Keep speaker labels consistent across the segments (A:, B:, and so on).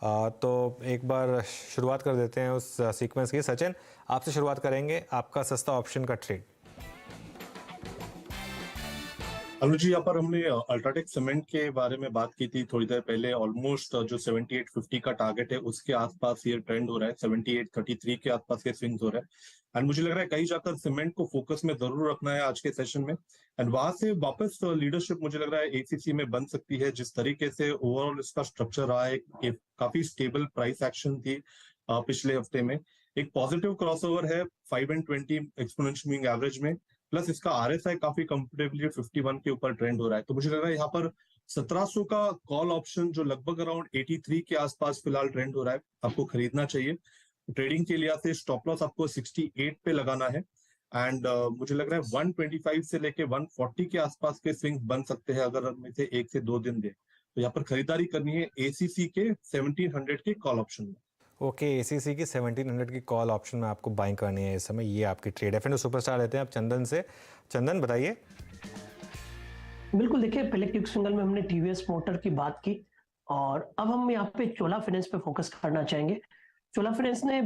A: तो एक बार शुरुआत कर देते हैं उस सीक्वेंस की। सचिन, आपसे शुरुआत करेंगे, आपका सस्ता ऑप्शन का ट्रेड।
B: अनुज जी, यहाँ पर हमने अल्ट्राटेक सीमेंट के बारे में बात की थी थोड़ी देर पहले। ऑलमोस्ट जो 7850 का टारगेट है उसके आसपास ये ट्रेंड हो रहा है, 7833 के आसपास ये स्विंग्स हो रहा है। एंड मुझे लग रहा है कहीं जाकर सीमेंट को फोकस में जरूर रखना है आज के सेशन में। एंड वहां से वापस लीडरशिप मुझे लग रहा है एसीसी में बन सकती है। जिस तरीके से ओवरऑल इसका स्ट्रक्चर रहा है, काफी स्टेबल प्राइस एक्शन थी पिछले हफ्ते में। एक पॉजिटिव क्रॉसओवर है 5 and 20 एक्सपोनेंशियल मूविंग एवरेज में, प्लस इसका आरएसआई काफी कंफर्टेबली 51 के ऊपर ट्रेंड हो रहा है। तो मुझे लग रहा है यहाँ पर 1700 का कॉल ऑप्शन जो लगभग अराउंड 83 के आसपास फिलहाल ट्रेंड हो रहा है, आपको खरीदना चाहिए। ट्रेडिंग के लिए से स्टॉप लॉस आपको 68 पे लगाना है। एंड मुझे लग रहा है 125 से लेके 140 के आसपास के स्विंग बन सकते हैं अगर में से 1 से 2 दिन दे। तो यहाँ पर खरीदारी करनी है एसीसी के 1700 के कॉल ऑप्शन में।
A: ओके, एसीसी की 1700 की कॉल ऑप्शन में आपको बाइंग करनी है इस समय, ये आपकी ट्रेड है। फिर सुपरस्टार लेते हैं आप चंदन से। चंदन, बताइए।
C: बिल्कुल, देखिए पहले क्विक सिंगल में हमने टीवीएस मोटर की बात की और अब हम यहाँ पे चोला फाइनेंस पे फोकस करना चाहेंगे। चोला फाइनेंस ने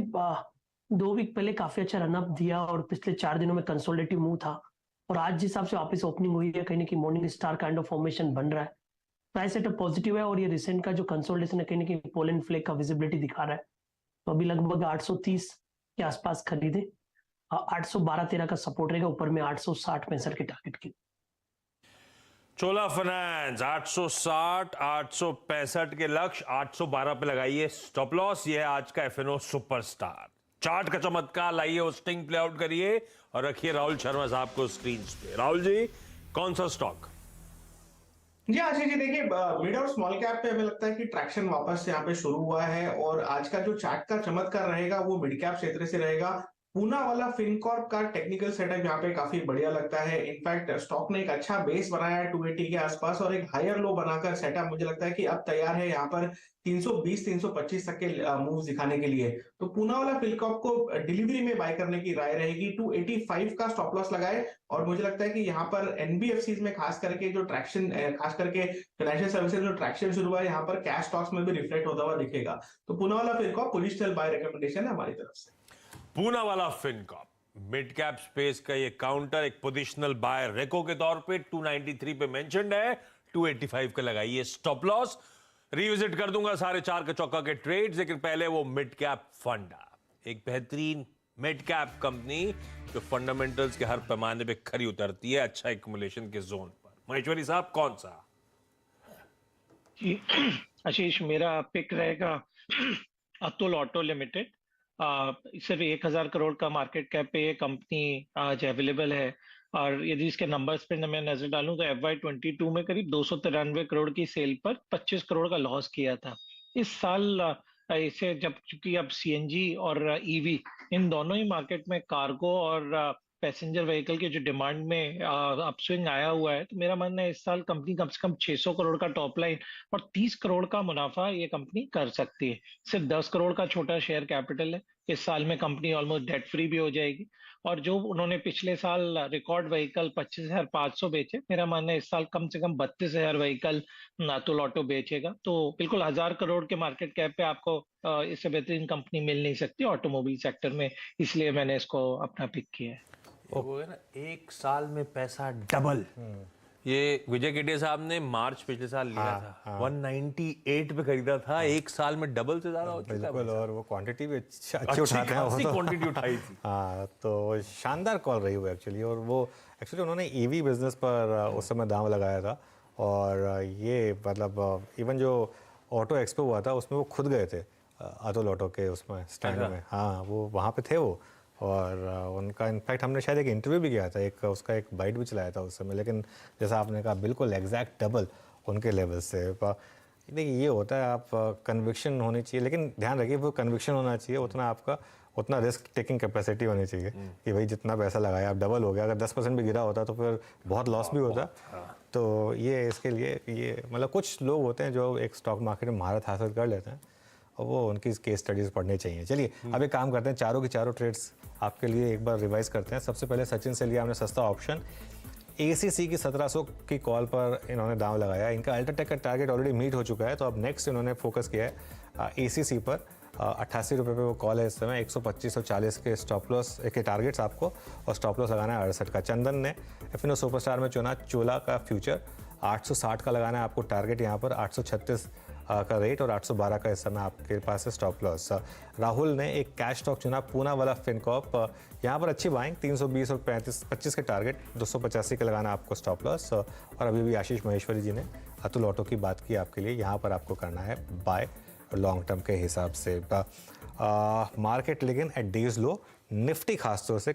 C: 2 वीक पहले काफी अच्छा रनअप दिया और पिछले 4 दिनों में कंसोलिडेटिव मूव था और आज जिस हिसाब से वापस ओपनिंग हुई है, कहीं ना कहीं morning star kind of formation बन रहा है। प्राइस सेटअप पॉजिटिव है और ये रिसेंट का जो कंसोलिडेशन है कहीं ना कहीं पोलन फ्लेग का विजिबिलिटी दिखा रहा है। तो अभी लगभग 830 के आसपास खरीदे, 812-13 का सपोर्ट रहेगा, ऊपर में 860-65 के टारगेट की।
D: चोला फाइनेंस 860 865 के लक्ष्य, 812 पे लगाइए स्टॉप लॉस। ये है आज का एफएनओ सुपरस्टार। चार्ट का चमत्कार लाइए, होस्टिंग प्ले आउट करिए और रखिए राहुल शर्मा साहब को स्क्रीन पे। राहुल जी, कौन सा स्टॉक?
E: जी आशीष जी, देखिए मिड और स्मॉल कैप पे हमें लगता है कि ट्रैक्शन वापस यहाँ पे शुरू हुआ है और आज का जो चार्ट का चमत्कार रहेगा वो मिड कैप क्षेत्र से रहेगा। पूना वाला फिनकॉर्प का टेक्निकल सेटअप यहाँ पे काफी बढ़िया लगता है। इनफैक्ट स्टॉक ने एक अच्छा बेस बनाया है 280 के आसपास और एक हायर लो बनाकर सेटअप मुझे लगता है कि अब तैयार है यहाँ पर 320-325 तक के मूव दिखाने के लिए। तो पूना वाला फिनकॉर्प को डिलीवरी में बाय करने की राय रहेगी। 285 का स्टॉप लॉस लगाए और मुझे लगता है कि यहाँ पर एनबीएफसीज में खास करके जो ट्रैक्शन, खास करके फाइनेंशियल सर्विसेज जो ट्रैक्शन शुरू हुआ है यहाँ पर कैश स्टॉक्स में भी रिफ्लेक्ट होता हुआ दिखेगा। तो Poonawalla Fincorp police sell buy recommendation है हमारी तरफ से।
D: पूना वाला फिनकॉर्प मिड कैप स्पेस का ये काउंटर एक पोजिशनल बाय रेको के तौर पे 293 पे मेंशन्ड है, 285 का लगाइए स्टॉप लॉस। रिविजिट कर दूंगा सारे 4 के चौका के ट्रेड्स, लेकिन पहले वो मिड कैप फंड, एक बेहतरीन मिड कैप कंपनी जो फंडामेंटल्स के हर पैमाने पे खरी उतरती है अच्छा एक्युमुलेशन के जोन पर। महेश्वरी साहब, कौन सा?
F: जी आशीष, मेरा पिक रहेगा अतुल ऑटो लिमिटेड। सिर्फ 1000 करोड़ का मार्केट कैप पे ये कंपनी आज अवेलेबल है और यदि इसके नंबर्स पे मैं नजर डालूं तो FY22 में करीब 293 करोड़ की सेल पर 25 करोड़ का लॉस किया था। इस साल इसे जब चूंकि अब सीएनजी और ईवी इन दोनों ही मार्केट में कार्गो और पैसेंजर व्हीकल के जो डिमांड में अपस्विंग आया हुआ है, तो मेरा मानना है इस साल कंपनी कम से कम 600 करोड़ का टॉप लाइन और 30 करोड़ का मुनाफा ये कंपनी कर सकती है। सिर्फ 10 करोड़ का छोटा शेयर कैपिटल है। इस साल में कंपनी ऑलमोस्ट डेट फ्री भी हो जाएगी और जो उन्होंने पिछले साल रिकॉर्ड व्हीकल 25,500 बेचे, मेरा मानना है इस साल कम से कम 32,000 व्हीकल अतुल ऑटो बेचेगा। तो बिल्कुल 1000 करोड़ के मार्केट कैप पे आपको इससे बेहतरीन कंपनी मिल नहीं सकती ऑटोमोबाइल सेक्टर में, इसलिए मैंने इसको अपना पिक किया है।
D: वो है ना, एक साल में पैसा डबल। ये विजय केडिया साहब ने मार्च पिछले साल लिया था, 198 पे खरीदा था, एक साल में डबल से ज्यादा हो चुका है।
A: बिल्कुल, और वो क्वांटिटी भी अच्छी उठाते हैं,
D: अच्छी क्वांटिटी उठाई थी।
A: हाँ, तो शानदार कॉल रही वो एक्चुअली। और वो एक्चुअली उन्होंने ईवी बिजनेस पर उस समय दाम लगाया था और ये मतलब इवन जो ऑटो एक्सपो हुआ था उसमें वो खुद गए थे अतुल ऑटो के उसमें स्टैंड में। हाँ, वो वहाँ पे थे वो, और उनका इनफैक्ट हमने शायद एक इंटरव्यू भी किया था, एक उसका एक बाइट भी चलाया था उस समय। लेकिन जैसा आपने कहा, बिल्कुल एग्जैक्ट डबल उनके लेवल से। देखिए, ये होता है, आप कन्विक्शन होनी चाहिए, लेकिन ध्यान रखिए वो कन्विक्शन होना चाहिए उतना आपका, उतना रिस्क टेकिंग कैपेसिटी होनी चाहिए कि भाई जितना पैसा लगाया आप डबल हो गया। अगर 10% भी गिरा होता तो फिर बहुत लॉस भी होता। तो ये इसके लिए ये मतलब कुछ लोग होते हैं जो एक स्टॉक मार्केट में महारत हासिल कर लेते हैं और वो उनकी केस स्टडीज़ पढ़नी चाहिए। चलिए अब एक काम करते हैं, चारों की चारों ट्रेड्स आपके लिए एक बार रिवाइज करते हैं। सबसे पहले सचिन से लिया हमने सस्ता ऑप्शन, एसीसी की 1700 की कॉल पर इन्होंने दांव लगाया। इनका अल्ट्राटेक का टारगेट ऑलरेडी मीट हो चुका है, तो अब नेक्स्ट इन्होंने फोकस किया है ACC पर 88 रुपये पे वो कॉल है इस समय। 125 और 40 के स्टॉप लॉस के टारगेट्स आपको, और स्टॉप लॉस लगाना है 68 का। चंदन ने FNO सुपरस्टार में चुना चोला का फ्यूचर, 860 का लगाना है आपको टारगेट यहाँ पर, 836 का रेट और 812 का इस समय आपके पास है स्टॉप लॉस। राहुल ने एक कैश स्टॉक चुना पूना वाला फिनकॉर्प, यहाँ पर अच्छी बाइंग, 320 और 25 के टारगेट, 285 का लगाना आपको स्टॉप लॉस। और अभी भी आशीष महेश्वरी जी ने अतुल ऑटो की बात की आपके लिए, यहाँ पर आपको करना है बाय लॉन्ग टर्म के हिसाब से। मार्केट लेकिन एट डेज लो, निफ्टी खासतौर से